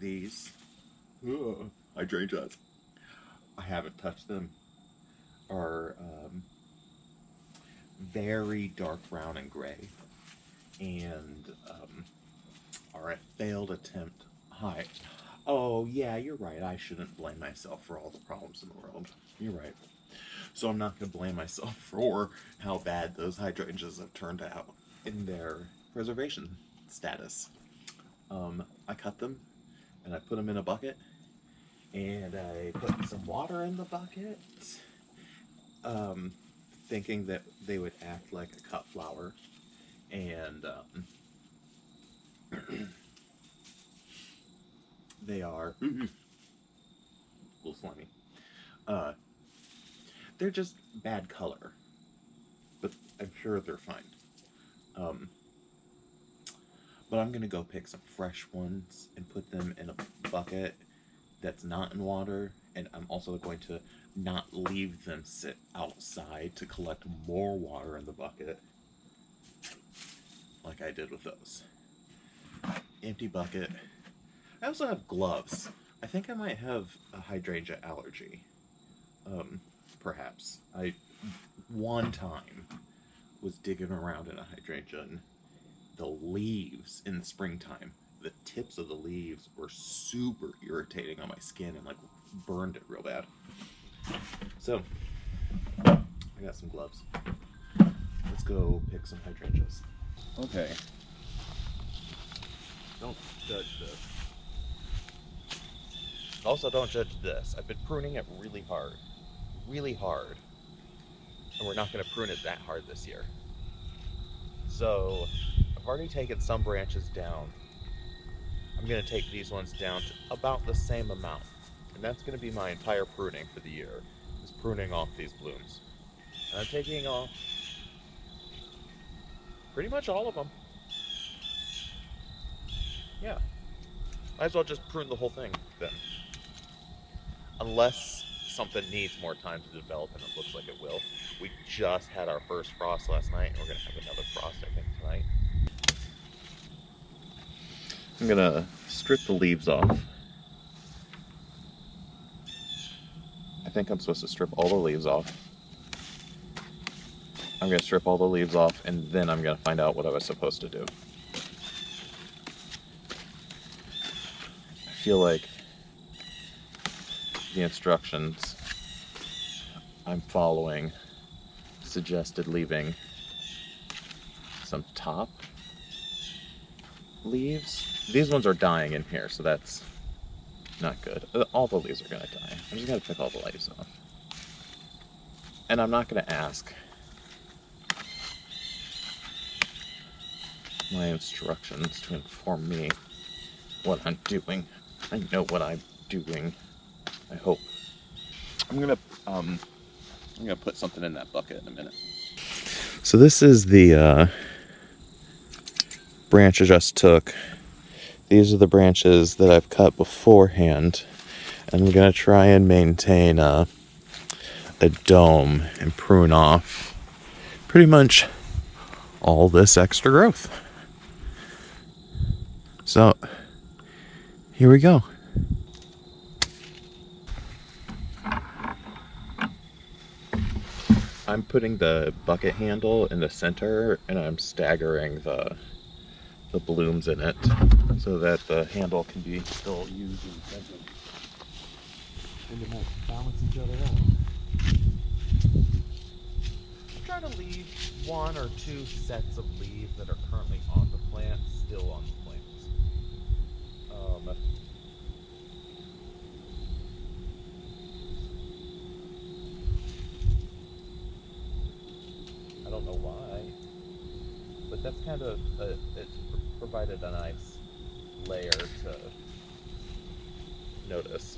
These hydrangeas, I haven't touched them, are very dark brown and gray, and are a failed attempt. Hi. Oh, yeah, you're right. I shouldn't blame myself for all the problems in the world. You're right. So I'm not going to blame myself for how bad those hydrangeas have turned out in their preservation status. I cut them and I put them in a bucket, and I put some water in the bucket, thinking that they would act like a cut flower, and they are a little slimy. They're just bad color, but I'm sure they're fine. But I'm gonna go pick some fresh ones and put them in a bucket that's not in water, and I'm also going to not leave them sit outside to collect more water in the bucket like I did with those. Empty bucket. I also have gloves. I think I might have a hydrangea allergy. Perhaps. I one time was digging around in a hydrangea, and the leaves in the springtime, the tips of the leaves were super irritating on my skin and like burned it real bad. So I got some gloves. Let's go pick some hydrangeas. Okay. Don't judge this. Also, don't judge this. I've been pruning it really hard. Really hard. And we're not going to prune it that hard this year. So I've already taken some branches down. I'm going to take these ones down to about the same amount. And that's going to be my entire pruning for the year, is pruning off these blooms. And I'm taking off pretty much all of them. Yeah. Might as well just prune the whole thing then. Unless something needs more time to develop, and it looks like it will. We just had our first frost last night, and we're going to have another frost, I think, tonight. I'm going to strip the leaves off. I think I'm supposed to strip all the leaves off. I'm going to strip all the leaves off, and then I'm going to find out what I was supposed to do. I feel like the instructions I'm following suggested leaving some top leaves. These ones are dying in here, so that's not good. All the leaves are going to die. I'm just going to pick all the leaves off. And I'm not going to ask my instructions to inform me what I'm doing. I know what I'm doing. I hope. I'm gonna put something in that bucket in a minute. So this is the branch I just took. These are the branches that I've cut beforehand. I'm gonna try and maintain a dome and prune off pretty much all this extra growth. So here we go. I'm putting the bucket handle in the center, and I'm staggering the blooms in it so that the handle can be still used in the center. And they might balance each other out. I'm trying to leave one or two sets of leaves that are currently on the plant still on the plants. I don't know why, but that's kind of it's provided a nice layer to notice.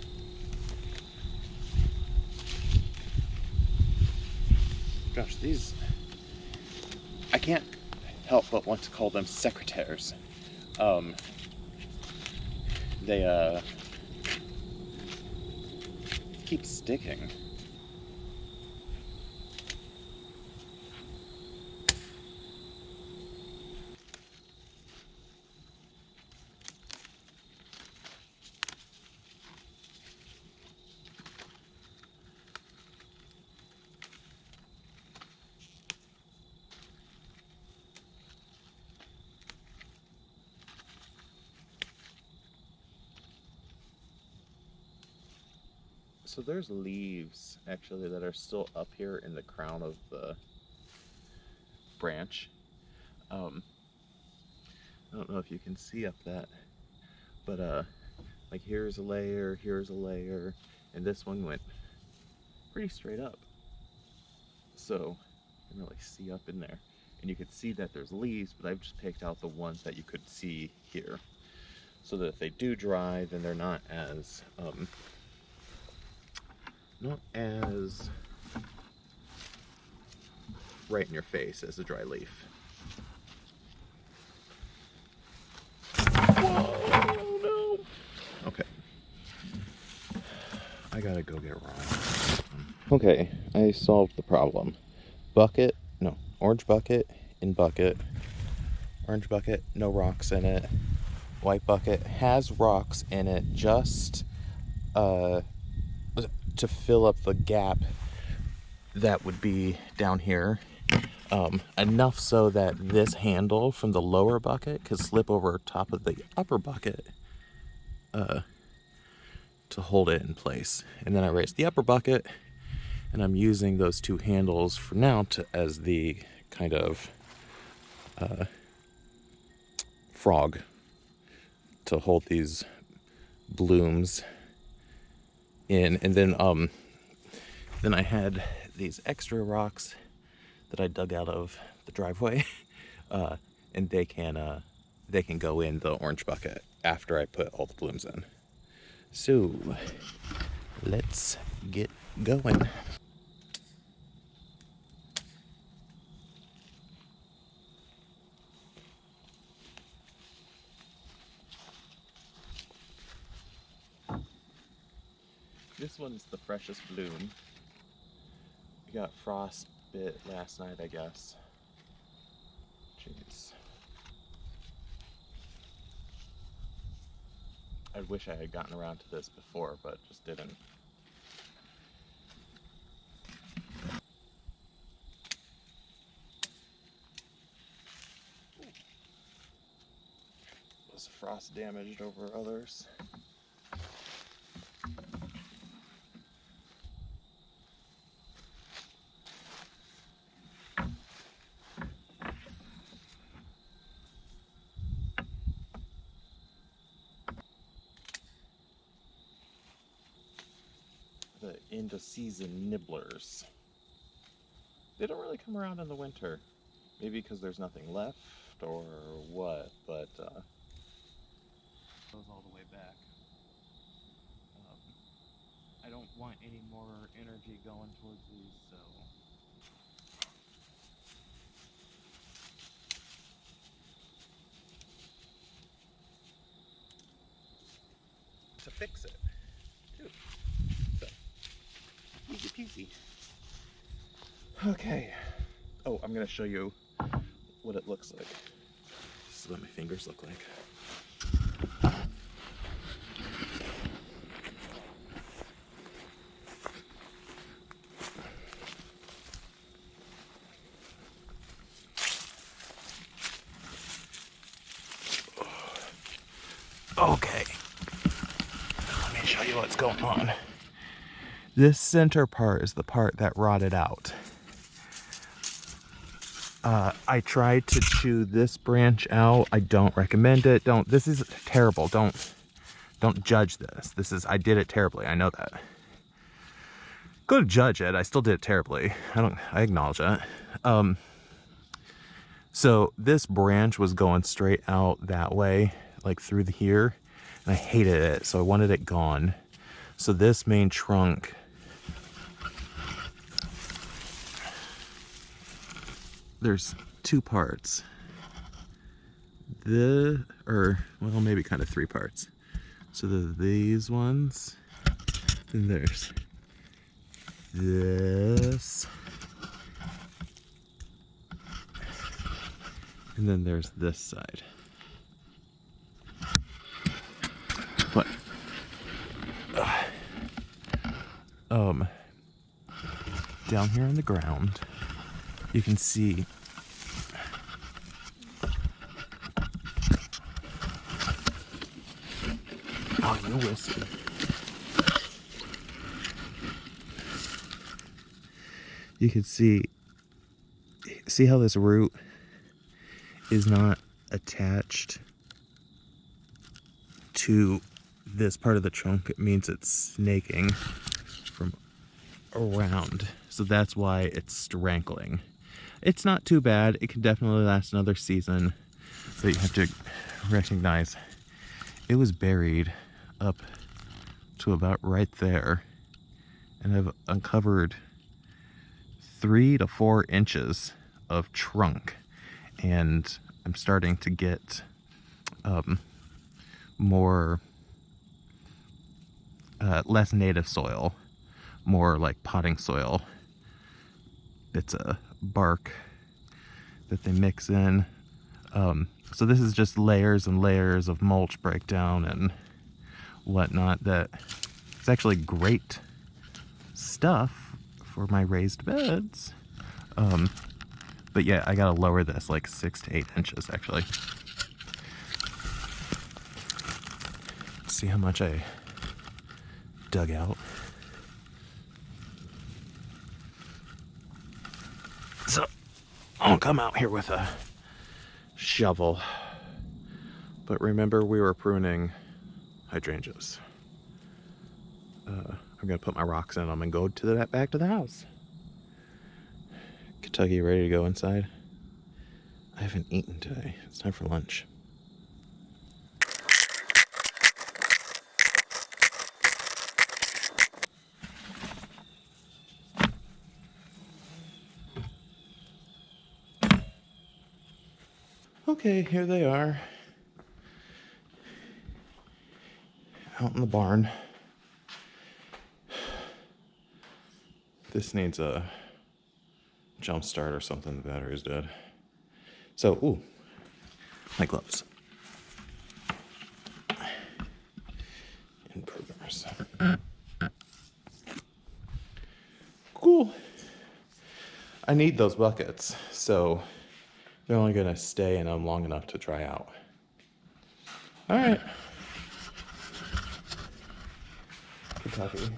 Gosh, these, I can't help but want to call them secretaires. They keep sticking. So there's leaves actually that are still up here in the crown of the branch. I don't know if you can see up that, but like here's a layer, and this one went pretty straight up. So you can really see up in there. And you can see that there's leaves, but I've just picked out the ones that you could see here. So that if they do dry, then they're not as right in your face as a dry leaf. Whoa, no. Okay. I gotta go get Ron. Okay, I solved the problem. Orange bucket in bucket. Orange bucket, no rocks in it. White bucket has rocks in it just to fill up the gap that would be down here. Enough so that this handle from the lower bucket could slip over top of the upper bucket to hold it in place. And then I raised the upper bucket, and I'm using those two handles for now as the kind of frog to hold these blooms in. And then I had these extra rocks that I dug out of the driveway, and they can go in the orange bucket after I put all the blooms in. So let's get going. This one's the freshest bloom. We got frostbite last night, I guess. Jeez. I wish I had gotten around to this before, but just didn't. Was frost damaged over others? The end of season nibblers. They don't really come around in the winter. Maybe because there's nothing left or what, but goes all the way back. I don't want any more energy going towards these, so to fix it too. So easy peasy. Okay. Oh, I'm gonna show you what it looks like. This is what my fingers look like. Okay, let me show you what's going on. This center part is the part that rotted out. I tried to chew this branch out. I don't recommend it. This is terrible. Don't judge this. I did it terribly. I know that. Go to judge it. I still did it terribly. I acknowledge that. So this branch was going straight out that way, like through here, and I hated it, so I wanted it gone. So this main trunk there's two parts. Well, maybe kind of three parts. So there's these ones, then there's this, and then there's this side. But down here on the ground, you can see you whiskey. you can see how this root is not attached to this part of the trunk. It means it's snaking from around. So that's why it's strangling. It's not too bad. It can definitely last another season. But you have to recognize it was buried up to about right there. And I've uncovered 3 to 4 inches of trunk. And I'm starting to get more, less native soil, more like potting soil. Bits of bark that they mix in. So this is just layers and layers of mulch breakdown and whatnot that is actually great stuff for my raised beds. But yeah, I gotta lower this like 6 to 8 inches actually. See how much I dug out. So I'll come out here with a shovel. But remember, we were pruning hydrangeas. I'm gonna put my rocks in them and go to that back to the house. Kentucky, ready to go inside? I haven't eaten today. It's time for lunch. Okay, here they are. Out in the barn. This needs a jump start or something. The battery's dead. So, ooh, my gloves. Improvers. Cool. I need those buckets, so they're only gonna stay in them long enough to dry out. All right. Kentucky.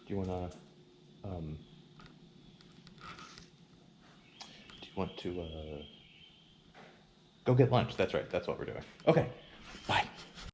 Do you want to go get lunch? That's right. That's what we're doing. Okay. Bye.